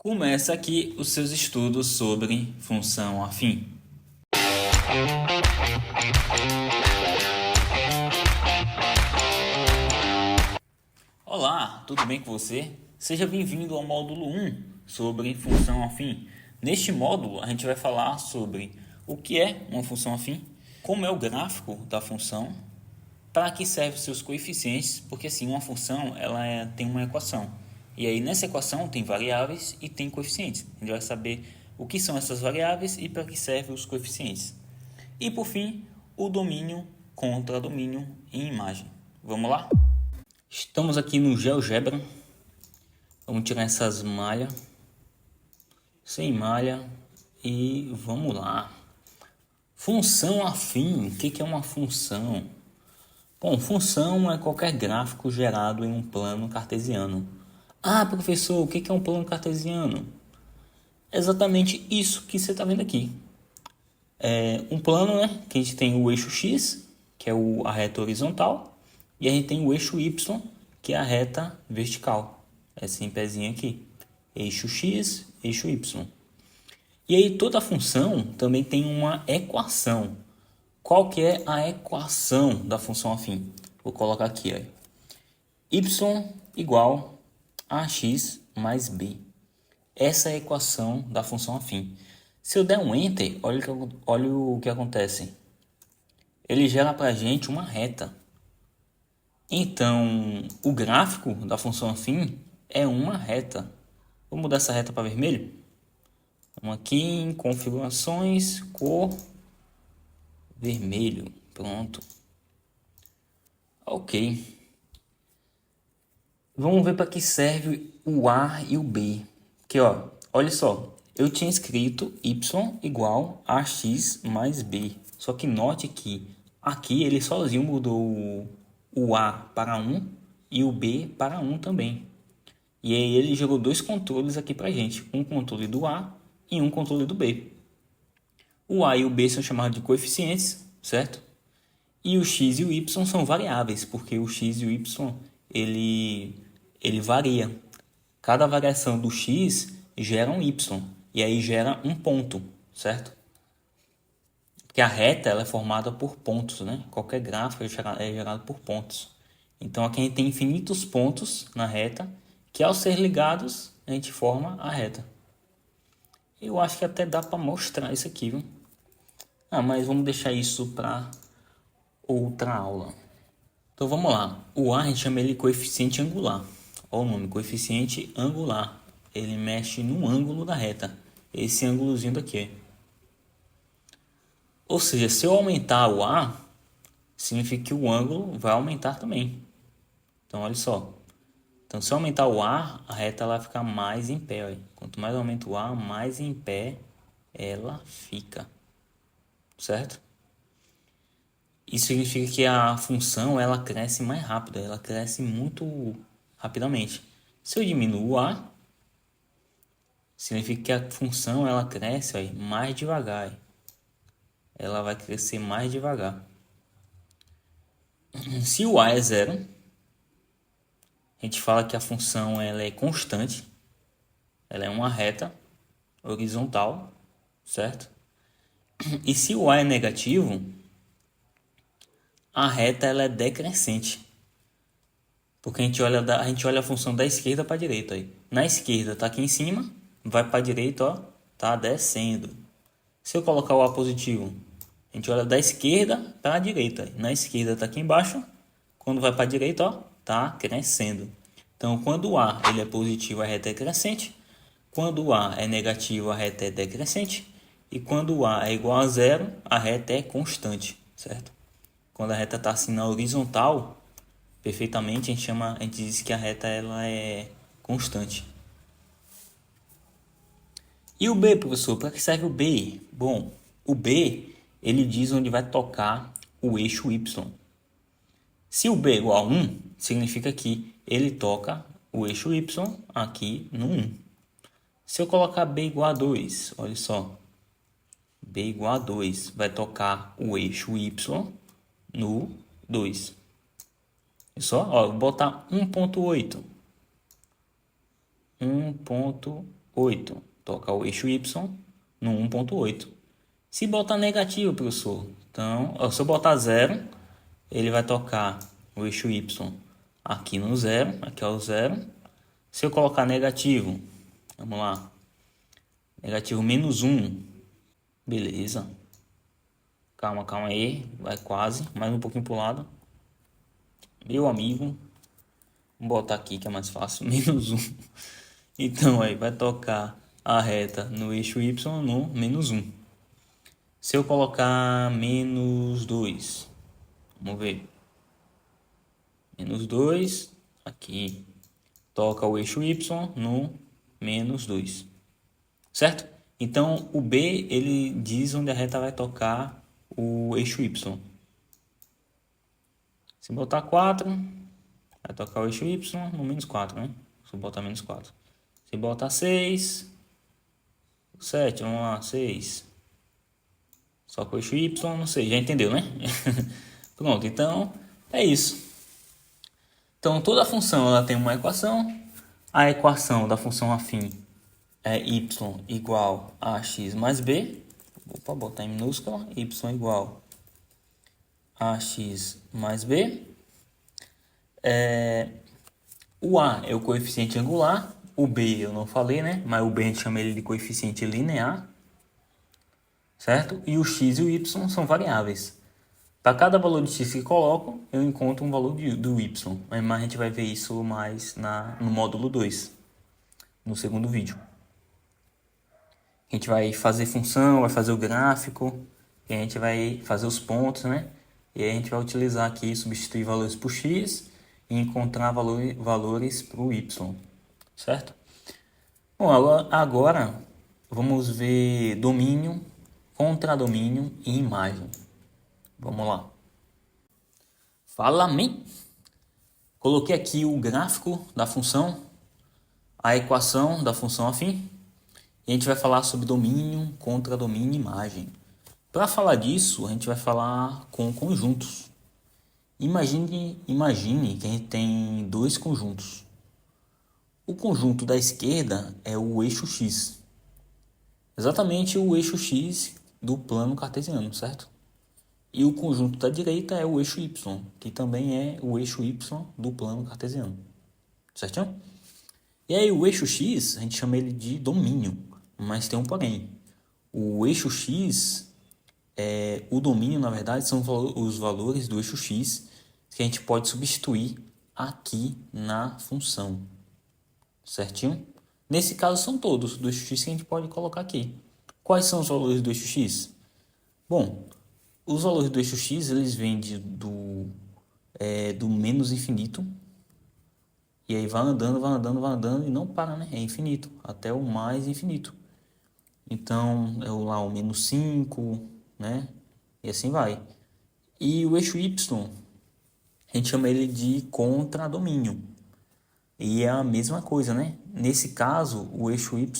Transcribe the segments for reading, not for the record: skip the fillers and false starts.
Começa aqui os seus estudos sobre função afim. Olá, tudo bem com você? Seja bem-vindo ao módulo 1 sobre função afim. Neste módulo, a gente vai falar sobre o que é uma função afim, como é o gráfico da função, para que servem os seus coeficientes, porque assim, uma função tem uma equação. E aí nessa equação tem variáveis e tem coeficientes. A gente vai saber o que são essas variáveis e para que servem os coeficientes. E por fim, o domínio contra domínio em imagem. Vamos lá? Estamos aqui no GeoGebra. Vamos tirar essas malhas. Sem malha. E vamos lá. Função afim. O que é uma função? Bom, função é qualquer gráfico gerado em um plano cartesiano. Ah, professor, o que é um plano cartesiano? É exatamente isso que você está vendo aqui. É um plano, né? Que a gente tem o eixo X, que é a reta horizontal, e a gente tem o eixo Y, que é a reta vertical. Essa em pezinho aqui. Eixo X, eixo Y. E aí toda função também tem uma equação. Qual que é a equação da função afim? Vou colocar aqui, ó. Y igual a x mais b. Essa é a equação da função afim. Se eu der um Enter, olha o que acontece. Ele gera para a gente uma reta. Então, o gráfico da função afim é uma reta. Vou mudar essa reta para vermelho. Vamos aqui em configurações, cor vermelho. Pronto. Ok. Vamos ver para que serve o A e o B. Aqui, ó, olha só. Eu tinha escrito y igual a x mais b. Só que note que aqui ele sozinho mudou o A para 1 e o B para 1 também. E aí ele jogou dois controles aqui para gente. Um controle do A e um controle do B. O A e o B são chamados de coeficientes, certo? E o x e o y são variáveis, porque o x e o y ele varia. Cada variação do x gera um y, e aí gera um ponto, certo? Porque a reta ela é formada por pontos, né? Qualquer gráfico é gerado por pontos. Então aqui a gente tem infinitos pontos na reta, que ao ser ligados, a gente forma a reta. Eu acho que até dá para mostrar isso aqui, viu? Mas vamos deixar isso para outra aula. Então vamos lá. O A a gente chama ele coeficiente angular. Olha o nome, coeficiente angular. Ele mexe no ângulo da reta. Esse ângulozinho daqui. Ou seja, se eu aumentar o A, significa que o ângulo vai aumentar também. Então olha só. Então se eu aumentar o A, a reta ela vai ficar mais em pé. Olha. Quanto mais eu aumento o A, mais em pé ela fica. Certo? Isso significa que a função ela cresce mais rápido, ela cresce muito rapidamente. Se eu diminuo o A, significa que a função ela cresce ó, mais devagar. Ela vai crescer mais devagar. Se o A é zero, a gente fala que a função ela é constante. Ela é uma reta horizontal, certo? E se o A é negativo, a reta ela é decrescente. Porque a gente olha a função da esquerda para a direita. Aí. Na esquerda está aqui em cima, vai para a direita, ó, tá descendo. Se eu colocar o A positivo, a gente olha da esquerda para a direita. Aí. Na esquerda está aqui embaixo, quando vai para a direita, ó, tá crescendo. Então, quando o A ele é positivo, a reta é crescente. Quando o A é negativo, a reta é decrescente. E quando o A é igual a zero, a reta é constante, certo? Quando a reta está assim na horizontal, perfeitamente, a gente diz que a reta ela é constante. E o B, professor, para que serve o B? Bom, o B, ele diz onde vai tocar o eixo Y. Se o B é igual a 1, significa que ele toca o eixo Y aqui no 1. Se eu colocar B igual a 2, olha só. B igual a 2 vai tocar o eixo Y no 2. Só, ó, vou botar 1.8. 1.8. 8. Toca o eixo Y no 1.8. Se botar negativo, professor, então, se eu botar 0, ele vai tocar o eixo Y aqui no 0, aqui é o 0. Se eu colocar negativo, vamos lá, negativo menos 1, beleza. Calma aí, vai quase, mais um pouquinho pro lado. Meu amigo, vou botar aqui que é mais fácil, menos 1. Então aí vai tocar a reta no eixo Y no menos 1. Se eu colocar menos 2, vamos ver. Menos 2, aqui toca o eixo Y no menos 2. Certo? Então o B ele diz onde a reta vai tocar o eixo Y. Se botar 4, vai tocar o eixo Y no menos 4, né? Se eu botar menos 4. Se botar 6, 7, vamos lá, 6. Só com o eixo Y, não sei, já entendeu, né? Pronto, então é isso. Então toda função ela tem uma equação. A equação da função afim é y igual a x mais b. Vou botar em minúscula. Y igual a x mais b. O a é o coeficiente angular. O b eu não falei, né? Mas o b a gente chama ele de coeficiente linear. Certo? E o x e o y são variáveis. Para cada valor de x que coloco, eu encontro um valor do y. Mas a gente vai ver isso mais no módulo 2, no segundo vídeo. A gente vai fazer função, vai fazer o gráfico, e a gente vai fazer os pontos, né? E aí a gente vai utilizar aqui, substituir valores por x e encontrar valores para o y, certo? Bom, agora vamos ver domínio, contradomínio e imagem. Vamos lá. Fala, man! Coloquei aqui o gráfico da função, a equação da função afim, e a gente vai falar sobre domínio, contradomínio e imagem. Para falar disso, a gente vai falar com conjuntos. Imagine que a gente tem dois conjuntos. O conjunto da esquerda é o eixo x. Exatamente o eixo x do plano cartesiano, certo? E o conjunto da direita é o eixo y, que também é o eixo y do plano cartesiano. Certinho? E aí o eixo x, a gente chama ele de domínio, mas tem um porém. O eixo x, o domínio, na verdade, são os valores do eixo x que a gente pode substituir aqui na função. Certinho? Nesse caso são todos do eixo x que a gente pode colocar aqui. Quais são os valores do eixo x? Bom, os valores do eixo x, eles vêm do menos infinito. E aí vai andando e não para, né? É infinito, até o mais infinito. Então, é lá o menos 5, né? E assim vai. E o eixo y, a gente chama ele de contradomínio. E é a mesma coisa, né? Nesse caso, o eixo y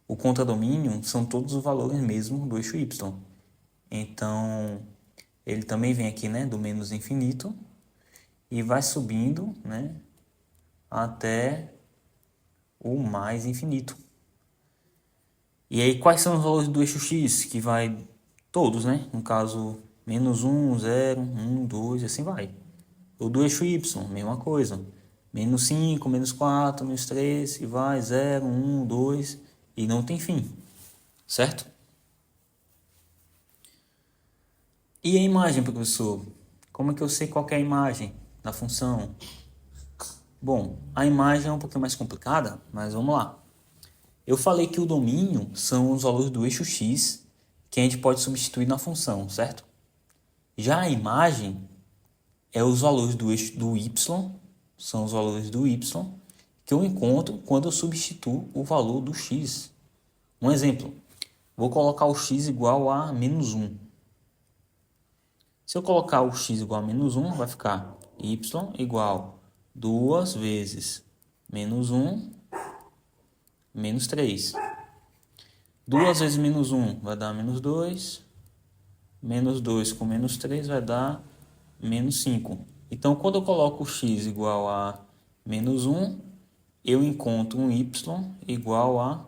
o contradomínio são todos os valores mesmo do eixo y. Então, ele também vem aqui, né, do menos infinito e vai subindo, né, até o mais infinito. E aí, quais são os valores do eixo x? Que vai todos, né? No caso, menos 1, 0, 1, 2, assim vai. O do eixo y, mesma coisa. Menos 5, menos 4, menos 3, e vai, 0, 1, 2, e não tem fim. Certo? E a imagem, professor? Como é que eu sei qual que é a imagem da função? Bom, a imagem é um pouquinho mais complicada, mas vamos lá. Eu falei que o domínio são os valores do eixo x que a gente pode substituir na função, certo? Já a imagem é os valores do eixo do y, são os valores do y que eu encontro quando eu substituo o valor do x. Um exemplo, vou colocar o x igual a menos 1. Se eu colocar o x igual a menos 1, vai ficar y igual 2 vezes menos 1, menos 3. 2 vezes menos 1 vai dar menos 2. Menos 2 com menos 3 vai dar menos 5. Então, quando eu coloco o x igual a menos 1, eu encontro um y igual a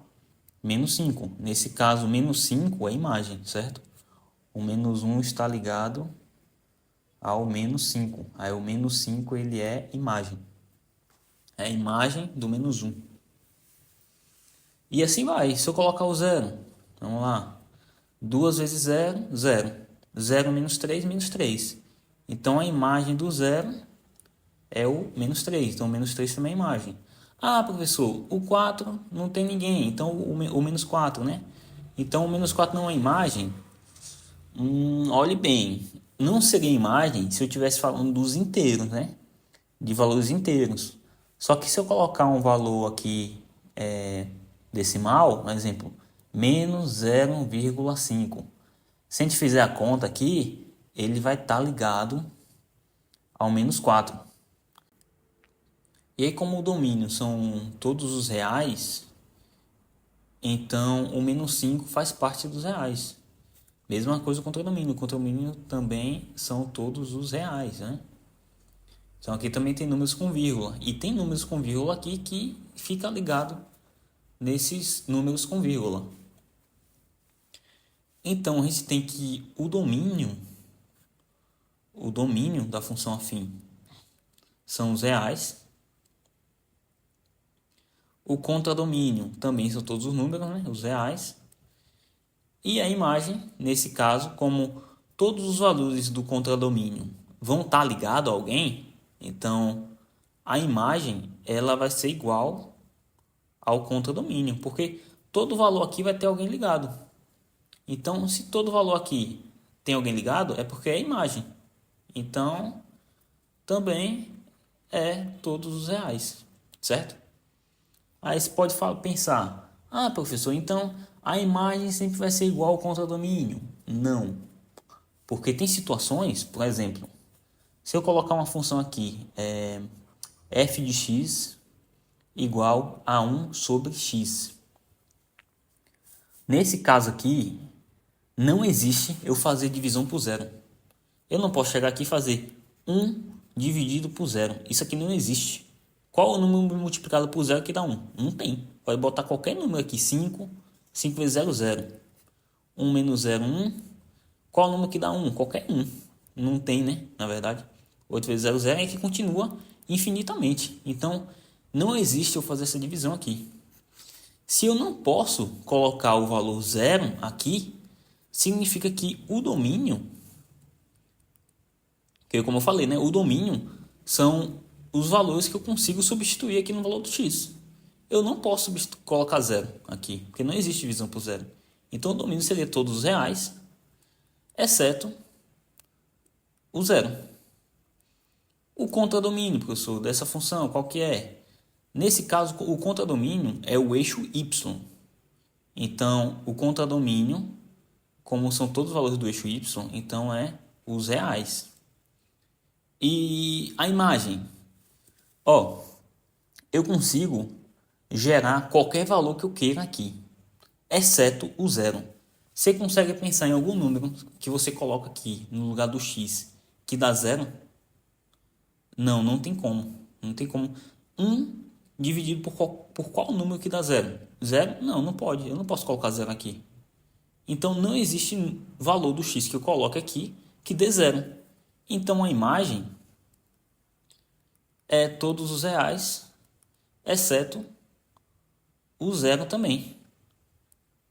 menos 5. Nesse caso, menos 5 é imagem, certo? O menos 1 está ligado ao menos 5. Aí o menos 5 ele é imagem. É a imagem do menos 1. E assim vai. Se eu colocar o zero, vamos lá. 2 vezes 0, 0. 0 menos 3, menos 3. Então a imagem do zero é o menos 3. Então o menos 3 também é imagem. Ah, professor, o 4 não tem ninguém. Então o menos 4, né? Então o menos 4 não é imagem. Olhe bem. Não seria imagem se eu estivesse falando dos inteiros, né? De valores inteiros. Só que se eu colocar um valor aqui decimal, por exemplo, menos 0,5. Se a gente fizer a conta aqui, ele vai estar ligado ao menos 4. E aí, como o domínio são todos os reais, então o menos 5 faz parte dos reais. Mesma coisa com o condomínio. O condomínio também são todos os reais, né? Então aqui também tem números com vírgula. E tem números com vírgula aqui que fica ligado nesses números com vírgula. Então a gente tem que o domínio da função afim são os reais. O contradomínio também são todos os números, né? Os reais. E a imagem, nesse caso, como todos os valores do contradomínio vão estar ligados a alguém, então a imagem ela vai ser igual ao contradomínio, porque todo valor aqui vai ter alguém ligado. Então, se todo valor aqui tem alguém ligado, é porque é a imagem. Então, também é todos os reais, certo? Aí você pode pensar, ah, professor, então a imagem sempre vai ser igual ao contradomínio. Não, porque tem situações, por exemplo, se eu colocar uma função aqui, f de x igual a 1 sobre x. Nesse caso aqui, não existe eu fazer divisão por zero. Eu não posso chegar aqui e fazer 1 dividido por zero. Isso aqui não existe. Qual o número multiplicado por zero que dá 1? Não tem. Pode botar qualquer número aqui. 5. 5 vezes 0, 0. 1 menos 0, 1. Qual o número que dá 1? Qualquer 1. Não tem, né? Na verdade. 8 vezes 0, 0 é que continua infinitamente. Então, não existe eu fazer essa divisão aqui. Se eu não posso colocar o valor 0 aqui, significa que o domínio, que como eu falei, né? O domínio são os valores que eu consigo substituir aqui no valor do x. Eu não posso colocar 0 aqui, porque não existe divisão por 0. Então o domínio seria todos os reais, exceto o 0. O contradomínio, professor, dessa função, qual que é? Nesse caso, o contradomínio é o eixo y. Então, o contradomínio, como são todos os valores do eixo y, então é os reais. E a imagem? Eu consigo gerar qualquer valor que eu queira aqui, exceto o 0. Você consegue pensar em algum número que você coloca aqui no lugar do x que dá 0? Não tem como. Não tem como. 1 dividido por qual número que dá 0? 0? Não pode. Eu não posso colocar 0 aqui. Então não existe valor do x que eu coloque aqui que dê 0. Então a imagem é todos os reais, exceto o 0 também.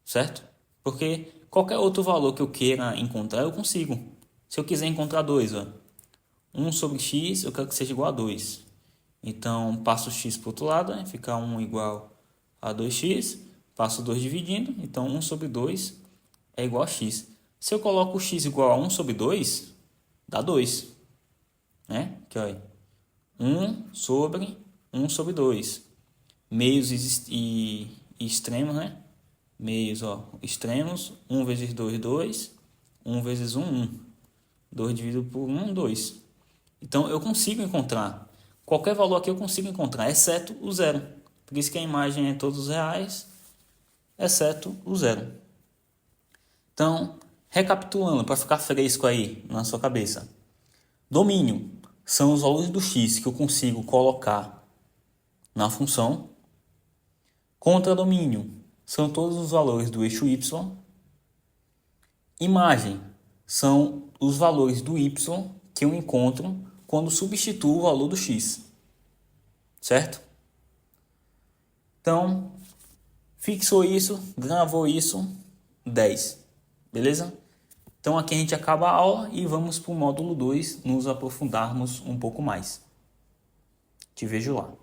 Certo? Porque qualquer outro valor que eu queira encontrar, eu consigo. Se eu quiser encontrar 2, 1 sobre x, eu quero que seja igual a 2. Então, passo o x para o outro lado, né? Fica 1 igual a 2x. Passo 2 dividindo, então 1 sobre 2 é igual a x. Se eu coloco o x igual a 1 sobre 2, dá 2. Né? Aqui, olha. 1 sobre 1 sobre 2. Meios e extremos, né? Meios, extremos. 1 vezes 2, 2. 1 vezes 1, 1. 2 dividido por 1, 2. Então, eu consigo encontrar. Qualquer valor aqui eu consigo encontrar, exceto o 0. Por isso que a imagem é todos os reais, exceto o 0. Então, recapitulando, para ficar fresco aí na sua cabeça. Domínio são os valores do x que eu consigo colocar na função. Contradomínio são todos os valores do eixo y. Imagem são os valores do y que eu encontro quando substituo o valor do x. Certo? Então, fixou isso, gravou isso, 10. Beleza? Então aqui a gente acaba a aula e vamos para o módulo 2 nos aprofundarmos um pouco mais. Te vejo lá.